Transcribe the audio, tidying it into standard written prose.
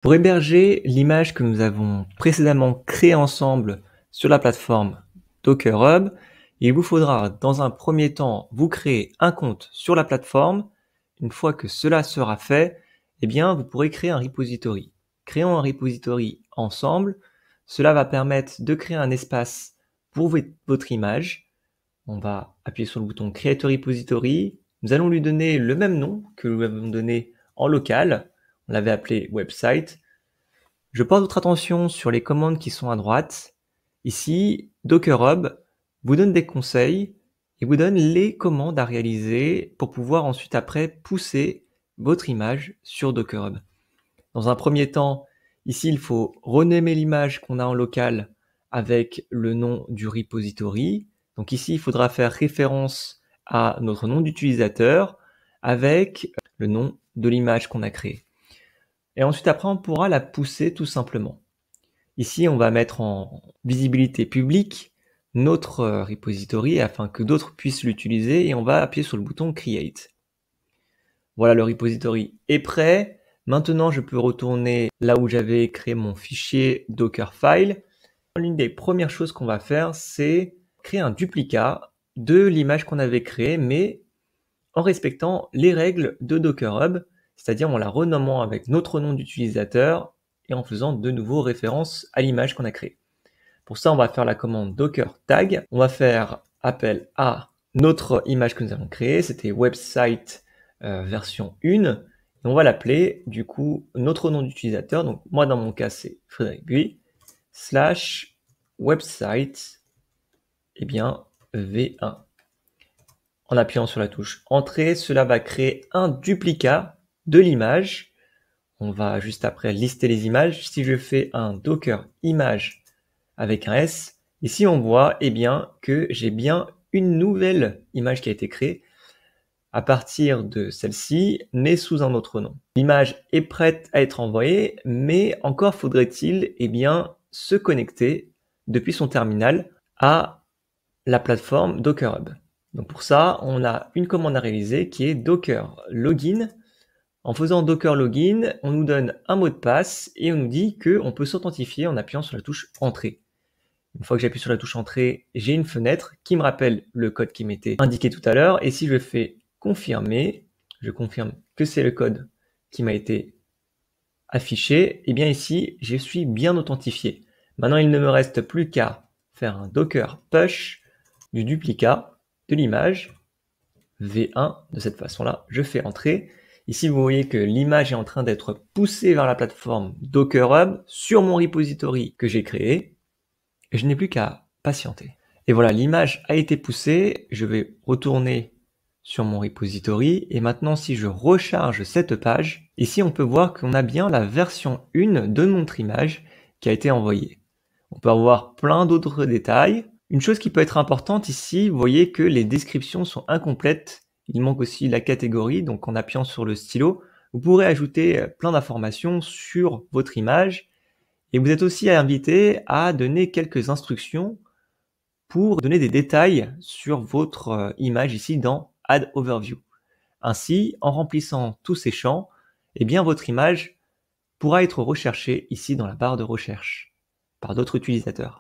Pour héberger l'image que nous avons précédemment créée ensemble sur la plateforme Docker Hub, il vous faudra dans un premier temps vous créer un compte sur la plateforme. Une fois que cela sera fait, vous pourrez créer un repository. Créons un repository ensemble. Cela va permettre de créer un espace pour votre image. On va appuyer sur le bouton Create a Repository. Nous allons lui donner le même nom que nous avons donné en local. On l'avait appelé website. Je porte votre attention sur les commandes qui sont à droite. Ici, Docker Hub vous donne des conseils et vous donne les commandes à réaliser pour pouvoir ensuite après pousser votre image sur Docker Hub. Dans un premier temps, ici, il faut renommer l'image qu'on a en local avec le nom du repository. Donc ici, il faudra faire référence à notre nom d'utilisateur avec le nom de l'image qu'on a créée. Et ensuite, après, on pourra la pousser tout simplement. Ici, on va mettre en visibilité publique notre repository afin que d'autres puissent l'utiliser et on va appuyer sur le bouton Create. Voilà, le repository est prêt. Maintenant, je peux retourner là où j'avais créé mon fichier Dockerfile. L'une des premières choses qu'on va faire, c'est créer un duplicat de l'image qu'on avait créée, mais en respectant les règles de Docker Hub, c'est-à-dire en la renommant avec notre nom d'utilisateur et en faisant de nouveau référence à l'image qu'on a créée. Pour ça, on va faire la commande docker tag. On va faire appel à notre image que nous avons créée. C'était website version 1. Et on va l'appeler, du coup, notre nom d'utilisateur. Donc, moi, dans mon cas, c'est Frédéric Buy, /website, V1. En appuyant sur la touche Entrée, cela va créer un duplicat de l'image. On va juste après lister les images. Si je fais un docker image avec un S, ici on voit que j'ai bien une nouvelle image qui a été créée à partir de celle-ci, mais sous un autre nom. L'image est prête à être envoyée, mais encore faudrait-il se connecter depuis son terminal à la plateforme Docker Hub. Donc pour ça, on a une commande à réaliser qui est docker login. En faisant docker login, on nous donne un mot de passe et on nous dit qu'on peut s'authentifier en appuyant sur la touche entrée. Une fois que j'appuie sur la touche entrée, j'ai une fenêtre qui me rappelle le code qui m'était indiqué tout à l'heure. Et si je fais confirmer, je confirme que c'est le code qui m'a été affiché, et bien ici, je suis bien authentifié. Maintenant, il ne me reste plus qu'à faire un docker push du duplicat de l'image V1 de cette façon-là. Je fais entrer. Ici, vous voyez que l'image est en train d'être poussée vers la plateforme Docker Hub sur mon repository que j'ai créé. Et je n'ai plus qu'à patienter. Et voilà, l'image a été poussée. Je vais retourner sur mon repository. Et maintenant, si je recharge cette page, ici, on peut voir qu'on a bien la version 1 de notre image qui a été envoyée. On peut avoir plein d'autres détails. Une chose qui peut être importante ici, vous voyez que les descriptions sont incomplètes. Il manque aussi la catégorie. Donc, en appuyant sur le stylo, vous pourrez ajouter plein d'informations sur votre image. Et vous êtes aussi invité à donner quelques instructions pour donner des détails sur votre image ici dans Add Overview. Ainsi, en remplissant tous ces champs, votre image pourra être recherchée ici dans la barre de recherche par d'autres utilisateurs.